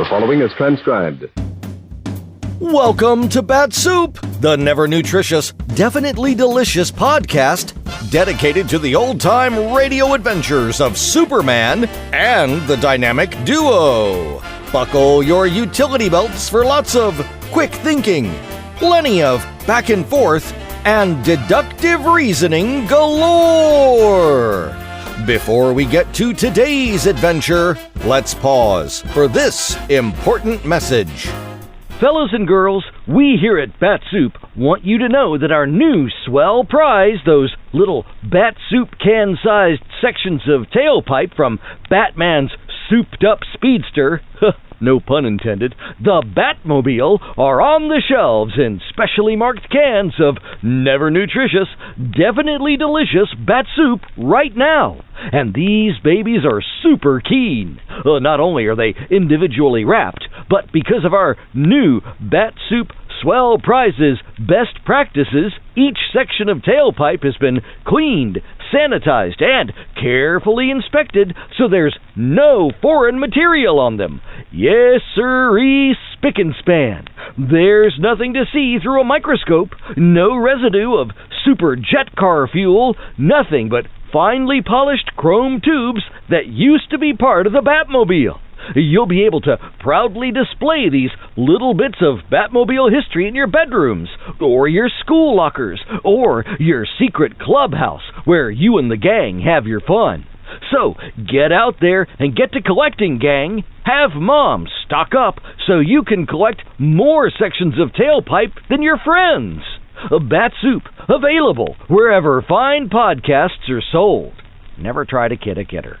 The following is transcribed. Welcome to Bat-Supe, the never-nutritious, definitely delicious podcast dedicated to the old-time radio adventures of Superman and the dynamic duo. Buckle your utility belts for lots of quick thinking, plenty of back and forth, and deductive reasoning galore. Before we get to today's adventure, let's pause for this important message. Fellows and girls, we here at Bat-Supe want you to know that our new Swell Prize, those little Bat-Supe can-sized sections of tailpipe from Batman's souped-up speedster, no pun intended, the Batmobile, are on the shelves in specially marked cans of never-nutritious, definitely delicious Bat-Supe right now. And these babies are super keen. Not only are they individually wrapped, but because of our new Bat-Supe Swell Prizes best practices, each section of tailpipe has been cleaned, sanitized, and carefully inspected so there's no foreign material on them. Yes, sirree, spick and span. There's nothing to see through a microscope, no residue of super jet car fuel, nothing but finely polished chrome tubes that used to be part of the Batmobile. You'll be able to proudly display these little bits of Batmobile history in your bedrooms, or your school lockers, or your secret clubhouse where you and the gang have your fun. So, get out there and get to collecting, gang. Have Mom stock up so you can collect more sections of tailpipe than your friends. Bat-Supe, available wherever fine podcasts are sold. Never try to kid a kidder.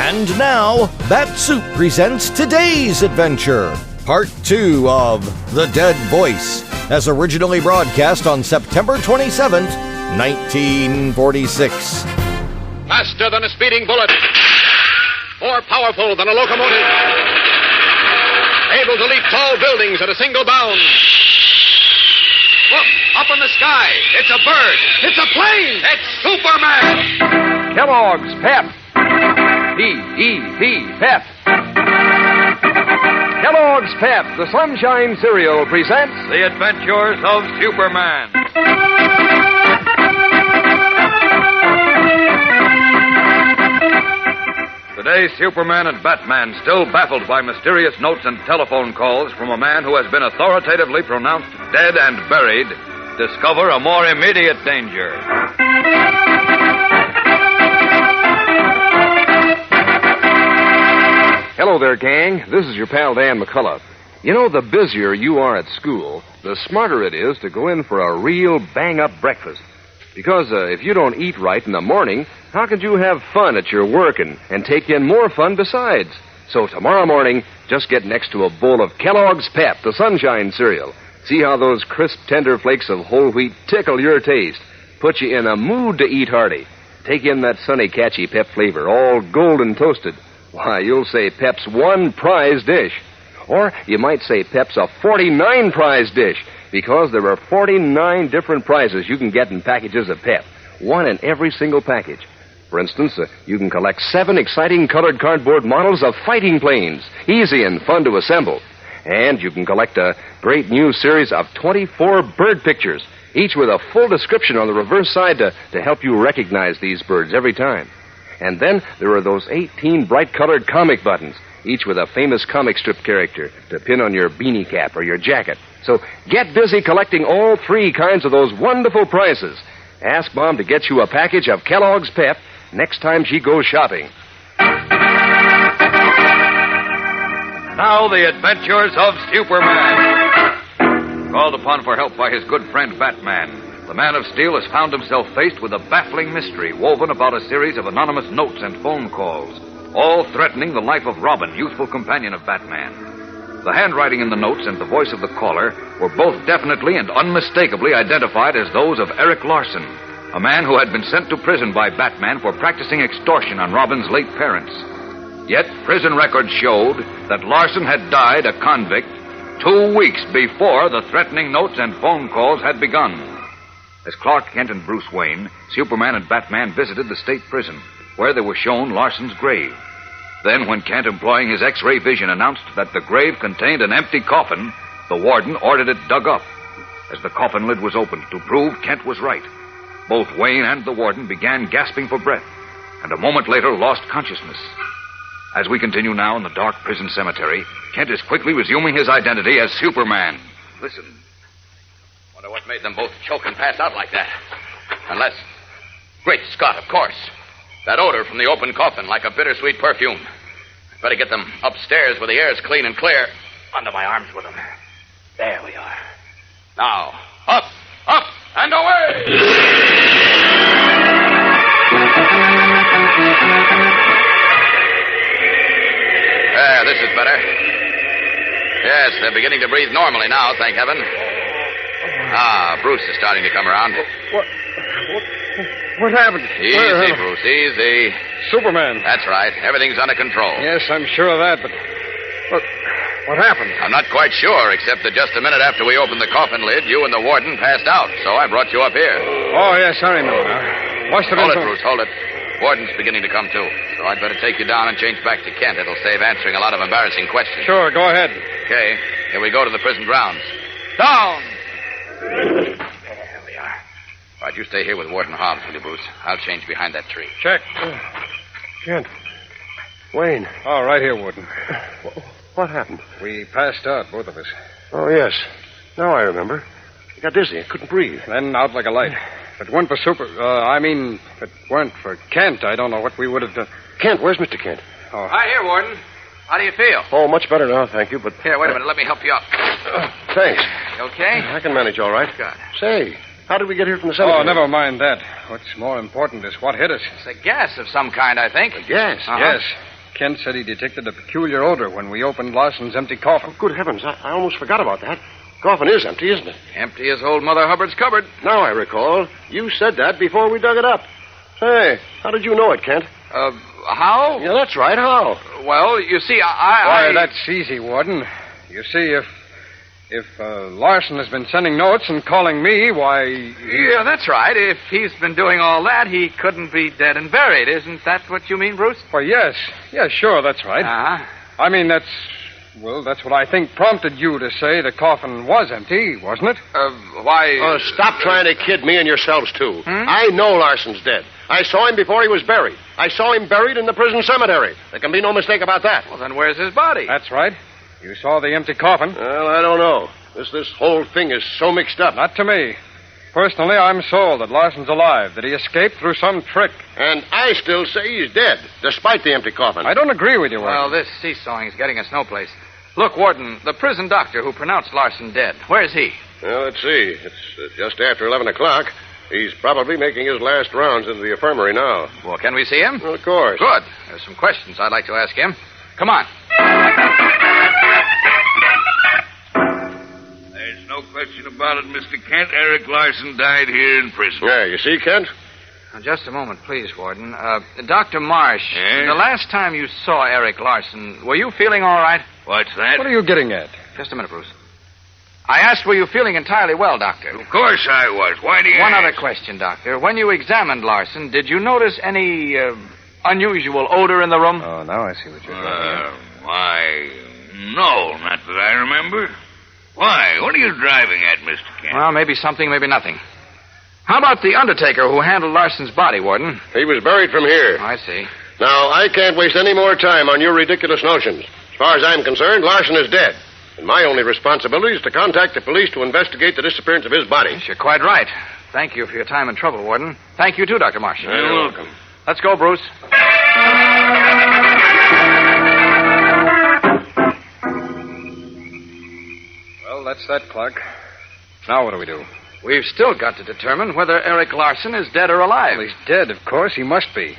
And now, Bat-Supe presents today's adventure, Part 2 of The Dead Voice, as originally broadcast on September 27th, 1946. Faster than a speeding bullet, more powerful than a locomotive, able to leap tall buildings at a single bound. Look, up in the sky, it's a bird, it's a plane, it's Superman! Kellogg's Pep. P-E-P, Pep. Kellogg's Pep, the Sunshine Cereal, presents The Adventures of Superman. Today, Superman and Batman, still baffled by mysterious notes and telephone calls from a man who has been authoritatively pronounced dead and buried, discover a more immediate danger. Hello there, gang. This is your pal Dan McCullough. You know, the busier you are at school, the smarter it is to go in for a real bang-up breakfast. Because if you don't eat right in the morning, how could you have fun at your work and take in more fun besides? So tomorrow morning, just get next to a bowl of Kellogg's Pep, the Sunshine Cereal. See how those crisp, tender flakes of whole wheat tickle your taste. Put you in a mood to eat hearty. Take in that sunny, catchy Pep flavor, all golden toasted. Why, you'll say Pep's one prize dish. Or you might say Pep's a 49 prize dish, because there are 49 different prizes you can get in packages of Pep, one in every single package. For instance, you can collect 7 exciting colored cardboard models of fighting planes, easy and fun to assemble. And you can collect a great new series of 24 bird pictures, each with a full description on the reverse side to help you recognize these birds every time. And then there are those 18 bright-colored comic buttons, each with a famous comic strip character to pin on your beanie cap or your jacket. So get busy collecting all 3 kinds of those wonderful prizes. Ask Mom to get you a package of Kellogg's Pep next time she goes shopping. Now, The Adventures of Superman. Called upon for help by his good friend Batman, the Man of Steel has found himself faced with a baffling mystery woven about a series of anonymous notes and phone calls, all threatening the life of Robin, youthful companion of Batman. The handwriting in the notes and the voice of the caller were both definitely and unmistakably identified as those of Eric Larson, a man who had been sent to prison by Batman for practicing extortion on Robin's late parents. Yet prison records showed that Larson had died a convict 2 weeks before the threatening notes and phone calls had begun. As Clark Kent and Bruce Wayne, Superman and Batman visited the state prison, where they were shown Larson's grave. Then, when Kent, employing his X-ray vision, announced that the grave contained an empty coffin, the warden ordered it dug up. As the coffin lid was opened to prove Kent was right, both Wayne and the warden began gasping for breath, and a moment later lost consciousness. As we continue now in the dark prison cemetery, Kent is quickly resuming his identity as Superman. Listen. Wonder what made them both choke and pass out like that. Unless... Great Scott, of course. That odor from the open coffin, like a bittersweet perfume. I'd better get them upstairs where the air's clean and clear. Under my arms with them. There we are. Now, up, and away! This is better. Yes, they're beginning to breathe normally now, thank heaven. Bruce is starting to come around. What happened? Easy, Bruce, easy. Superman. That's right. Everything's under control. Yes, I'm sure of that, but what happened? I'm not quite sure, except that just a minute after we opened the coffin lid, you and the warden passed out, so I brought you up here. Oh, yes, I remember now. Must have been... Hold it, Bruce, hold it. Warden's beginning to come, too, so I'd better take you down and change back to Kent. It'll save answering a lot of embarrassing questions. Sure, go ahead. Okay, here we go to the prison grounds. Down! There we are. All right, you stay here with Warden Hobbs, will you, Bruce? I'll change behind that tree. Check. Kent. Wayne. Oh, right here, Warden. What happened? We passed out, both of us. Oh, yes. Now I remember. I got dizzy. I couldn't breathe. Then out like a light. If it weren't for if it weren't for Kent, I don't know what we would have done. Kent, where's Mr. Kent? Oh. Hi, here, Warden. How do you feel? Oh, much better now, thank you, but... Here, wait a minute. Let me help you up. Thanks. You okay? I can manage all right. Good. Say, how did we get here from the cemetery? Oh, never mind that. What's more important is what hit us. It's a gas of some kind, I think. Yes. Yes. Kent said he detected a peculiar odor when we opened Larson's empty coffin. Good heavens, I almost forgot about that. Coffin is empty, isn't it? Empty as old Mother Hubbard's cupboard. Now I recall. You said that before we dug it up. Say, how did you know it, Kent? How? Yeah, that's right. How? Well, you see, Why, that's easy, Warden. You see, if Larson has been sending notes and calling me, why... Yeah, that's right. If he's been doing all that, he couldn't be dead and buried. Isn't that what you mean, Bruce? Why, yes. Yes, sure, that's right. Uh-huh. I mean, that's what I think prompted you to say the coffin was empty, wasn't it? Why... Oh, stop trying to kid me and yourselves, too. Hmm? I know Larson's dead. I saw him before he was buried. I saw him buried in the prison cemetery. There can be no mistake about that. Well, then where's his body? That's right. You saw the empty coffin. Well, I don't know. This whole thing is so mixed up. Not to me. Personally, I'm sold that Larson's alive, that he escaped through some trick. And I still say he's dead, despite the empty coffin. I don't agree with you, Warden. Well, this seesawing's getting us no place. Look, Warden, the prison doctor who pronounced Larson dead, where's he? Well, let's see. It's just after 11 o'clock. He's probably making his last rounds into the infirmary now. Well, can we see him? Well, of course. Good. There's some questions I'd like to ask him. Come on. There's no question about it, Mr. Kent. Eric Larson died here in prison. Yeah, you see, Kent? Now, just a moment, please, Warden. Dr. Marsh, Yes? the last time you saw Eric Larson, were you feeling all right? What's that? What are you getting at? Just a minute, Bruce. I asked, were you feeling entirely well, Doctor? Of course I was. Why do you One ask? other question, Doctor. When you examined Larson, did you notice any unusual odor in the room? Oh, now I see what you're saying. Why, no, not that I remember. Why? What are you driving at, Mr. Kent? Well, maybe something, maybe nothing. How about the undertaker who handled Larson's body, Warden? He was buried from here. I see. Now, I can't waste any more time on your ridiculous notions. As far as I'm concerned, Larson is dead. And my only responsibility is to contact the police to investigate the disappearance of his body. Yes, you're quite right. Thank you for your time and trouble, Warden. Thank you, too, Dr. Marsh. You're welcome. Let's go, Bruce. Well, that's that, Clark. Now what do we do? We've still got to determine whether Eric Larson is dead or alive. Well, he's dead, of course. He must be.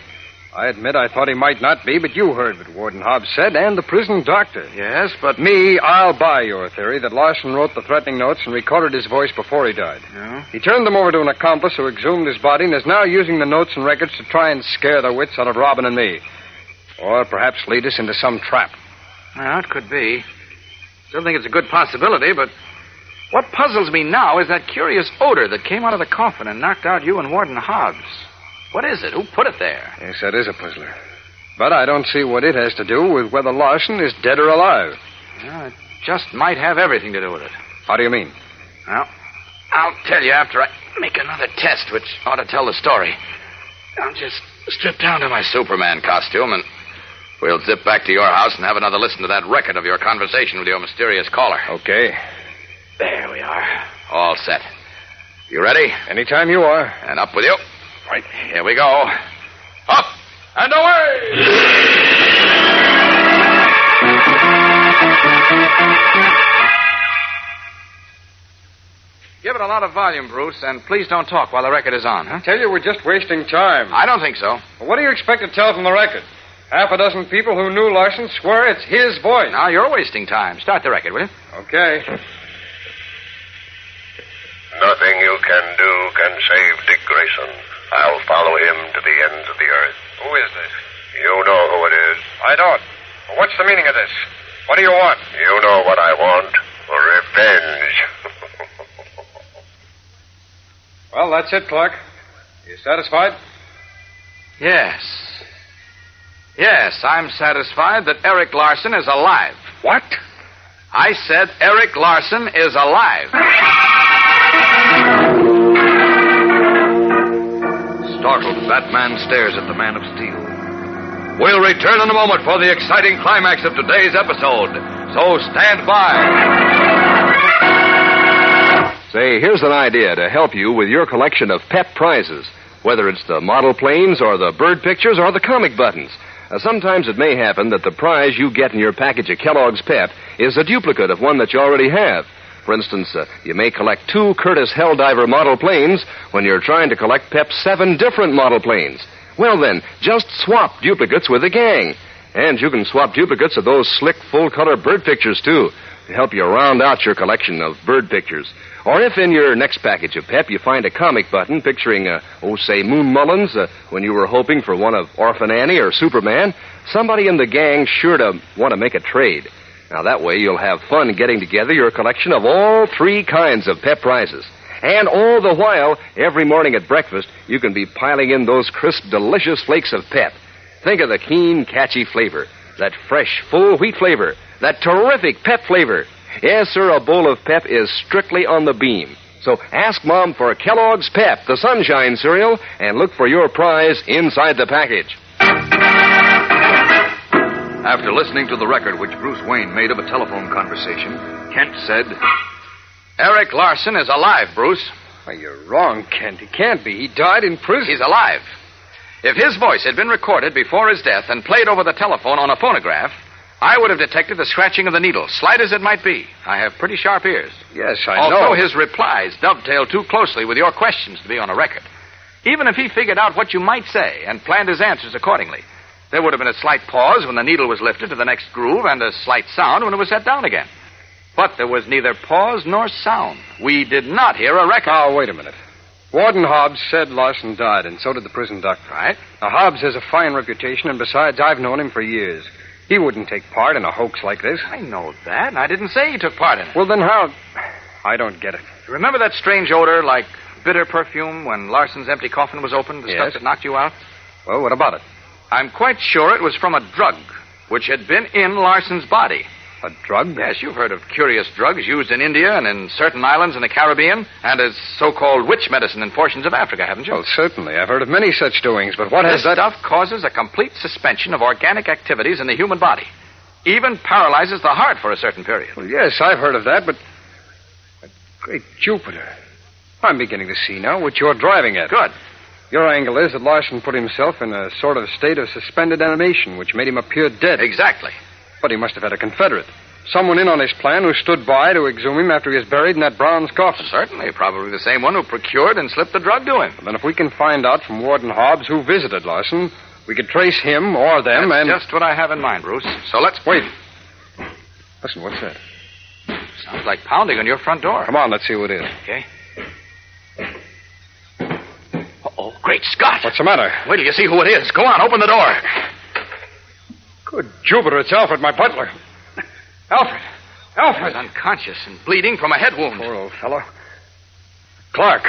I admit I thought he might not be, but you heard what Warden Hobbs said, and the prison doctor. Yes, but... Me, I'll buy your theory that Larson wrote the threatening notes and recorded his voice before he died. Yeah? He turned them over to an accomplice who exhumed his body and is now using the notes and records to try and scare the wits out of Robin and me. Or perhaps lead us into some trap. Well, it could be. Still think it's a good possibility, but What puzzles me now is that curious odor that came out of the coffin and knocked out you and Warden Hobbs. What is it? Who put it there? Yes, that is a puzzler. But I don't see what it has to do with whether Larson is dead or alive. Well, it just might have everything to do with it. How do you mean? Well, I'll tell you after I make another test, which ought to tell the story. I'll just strip down to my Superman costume, and we'll zip back to your house and have another listen to that record of your conversation with your mysterious caller. Okay. There we are. All set. You ready? Anytime you are. And up with you. Right. Here we go. Up and away! Give it a lot of volume, Bruce, and please don't talk while the record is on, huh? I tell you, we're just wasting time. I don't think so. Well, what do you expect to tell from the record? Half a dozen people who knew Larson swear it's his voice. Now, you're wasting time. Start the record, will you? Okay. Nothing you can do can save Dick Grayson. I'll follow him to the ends of the earth. Who is this? You know who it is. I don't. What's the meaning of this? What do you want? You know what I want. Revenge. Well, that's it, Clark. You satisfied? Yes. Yes, I'm satisfied that Eric Larson is alive. What? I said Eric Larson is alive. Startled, Batman stares at the Man of Steel. We'll return in a moment for the exciting climax of today's episode. So stand by. Say, here's an idea to help you with your collection of pep prizes, whether it's the model planes or the bird pictures or the comic buttons. Sometimes it may happen that the prize you get in your package of Kellogg's Pep is a duplicate of one that you already have. For instance, you may collect 2 Curtiss Helldiver model planes when you're trying to collect Pep's 7 different model planes. Well then, just swap duplicates with the gang. And you can swap duplicates of those slick full-color bird pictures, too, to help you round out your collection of bird pictures. Or if in your next package of Pep you find a comic button picturing, say, Moon Mullins, when you were hoping for one of Orphan Annie or Superman, somebody in the gang's sure to want to make a trade. Now, that way you'll have fun getting together your collection of all 3 kinds of Pep prizes. And all the while, every morning at breakfast, you can be piling in those crisp, delicious flakes of Pep. Think of the keen, catchy flavor, that fresh, full wheat flavor, that terrific Pep flavor. Yes, sir, a bowl of Pep is strictly on the beam. So ask Mom for Kellogg's Pep, the Sunshine cereal, and look for your prize inside the package. After listening to the record which Bruce Wayne made of a telephone conversation, Kent said, Eric Larson is alive, Bruce. Well, you're wrong, Kent. He can't be. He died in prison. He's alive. If his voice had been recorded before his death and played over the telephone on a phonograph, I would have detected the scratching of the needle, slight as it might be. I have pretty sharp ears. Yes, I know. Although his replies dovetail too closely with your questions to be on a record. Even if he figured out what you might say and planned his answers accordingly, there would have been a slight pause when the needle was lifted to the next groove and a slight sound when it was set down again. But there was neither pause nor sound. We did not hear a record. Oh, wait a minute. Warden Hobbs said Larson died, and so did the prison doctor. Right. Now, Hobbs has a fine reputation, and besides, I've known him for years. He wouldn't take part in a hoax like this. I know that, and I didn't say he took part in it. Well, then how? I don't get it. You remember that strange odor like bitter perfume when Larson's empty coffin was opened, the Yes. stuff that knocked you out? Well, what about it? I'm quite sure it was from a drug which had been in Larson's body. A drug? Yes, you've heard of curious drugs used in India and in certain islands in the Caribbean, and as so-called witch medicine in portions of Africa, haven't you? Well, certainly. I've heard of many such doings, but what has This that... stuff causes a complete suspension of organic activities in the human body. Even paralyzes the heart for a certain period. Well, yes, I've heard of that, but... Great Jupiter. I'm beginning to see now what you're driving at. Good. Your angle is that Larson put himself in a sort of state of suspended animation, which made him appear dead. Exactly. But he must have had a confederate. Someone in on his plan who stood by to exhume him after he was buried in that bronze coffin. Certainly. Probably the same one who procured and slipped the drug to him. Then if we can find out from Warden Hobbs who visited Larson, we could trace him or them That's and... just what I have in mind, Bruce. So let's... Wait. Listen, what's that? Sounds like pounding on your front door. Come on, let's see who it is. Okay. Oh, great Scott. What's the matter? Wait till you see who it is. Go on, open the door. Good Jupiter, it's Alfred, my butler. Alfred, Alfred! He's unconscious and bleeding from a head wound. Poor old fellow. Clark,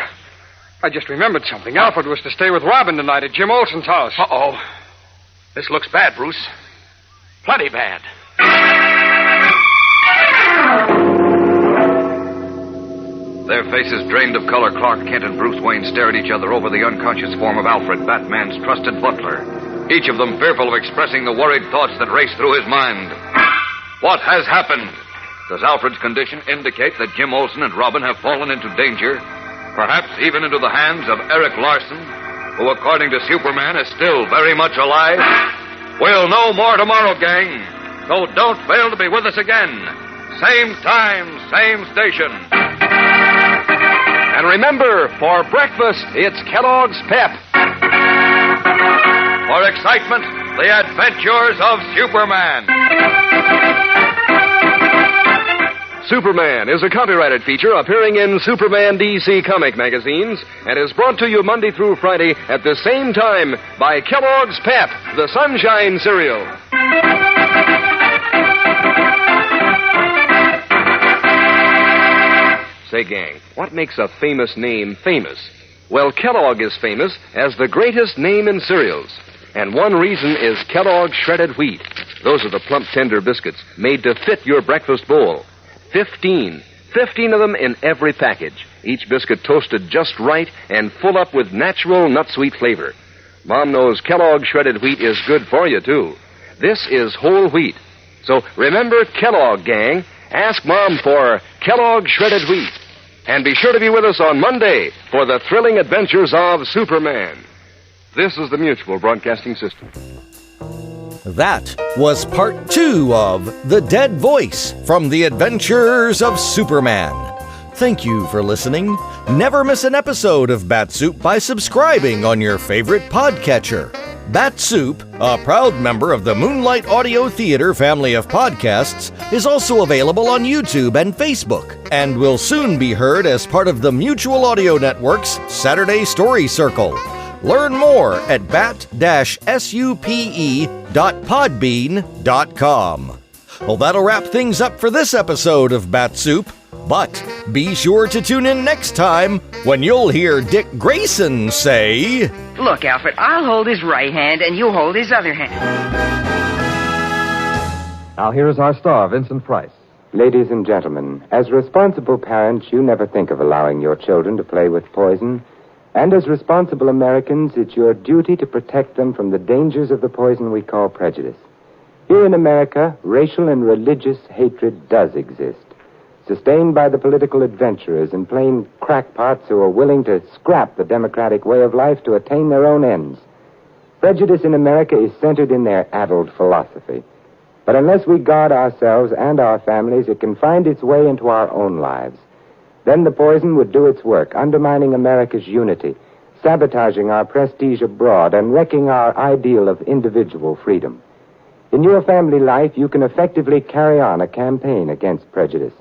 I just remembered something. Alfred was to stay with Robin tonight at Jim Olson's house. Uh-oh. This looks bad, Bruce. Plenty bad. Their faces drained of color, Clark Kent and Bruce Wayne stare at each other over the unconscious form of Alfred, Batman's trusted butler. Each of them fearful of expressing the worried thoughts that race through his mind. What has happened? Does Alfred's condition indicate that Jim Olson and Robin have fallen into danger? Perhaps even into the hands of Eric Larson, who, according to Superman, is still very much alive? We'll know more tomorrow, gang. So don't fail to be with us again. Same time, same station. And remember, for breakfast, it's Kellogg's Pep. For excitement, the adventures of Superman. Superman is a copyrighted feature appearing in Superman DC comic magazines and is brought to you Monday through Friday at the same time by Kellogg's Pep, the Sunshine Cereal. Say, gang, what makes a famous name famous? Well, Kellogg is famous as the greatest name in cereals. And one reason is Kellogg's shredded wheat. Those are the plump, tender biscuits made to fit your breakfast bowl. 15 of them in every package. Each biscuit toasted just right and full up with natural nut-sweet flavor. Mom knows Kellogg's shredded wheat is good for you, too. This is whole wheat. So remember Kellogg, gang. Ask Mom for Kellogg's shredded wheat. And be sure to be with us on Monday for the thrilling adventures of Superman. This is the Mutual Broadcasting System. That was part 2 of The Dead Voice from The Adventures of Superman. Thank you for listening. Never miss an episode of Bat-Supe by subscribing on your favorite podcatcher. Bat-Supe, a proud member of the Moonlight Audio Theater family of podcasts, is also available on YouTube and Facebook, and will soon be heard as part of the Mutual Audio Network's Saturday Story Circle. Learn more at bat-supe.podbean.com. Well, that'll wrap things up for this episode of Bat-Supe. But be sure to tune in next time when you'll hear Dick Grayson say... Look, Alfred, I'll hold his right hand and you hold his other hand. Now here is our star, Vincent Price. Ladies and gentlemen, as responsible parents, you never think of allowing your children to play with poison. And as responsible Americans, it's your duty to protect them from the dangers of the poison we call prejudice. Here in America, racial and religious hatred does exist, sustained by the political adventurers and plain crackpots who are willing to scrap the democratic way of life to attain their own ends. Prejudice in America is centered in their addled philosophy. But unless we guard ourselves and our families, it can find its way into our own lives. Then the poison would do its work, undermining America's unity, sabotaging our prestige abroad, and wrecking our ideal of individual freedom. In your family life, you can effectively carry on a campaign against prejudice.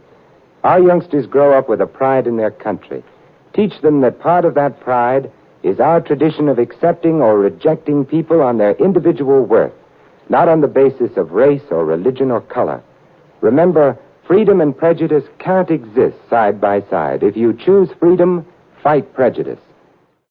Our youngsters grow up with a pride in their country. Teach them that part of that pride is our tradition of accepting or rejecting people on their individual worth, not on the basis of race or religion or color. Remember, freedom and prejudice can't exist side by side. If you choose freedom, fight prejudice.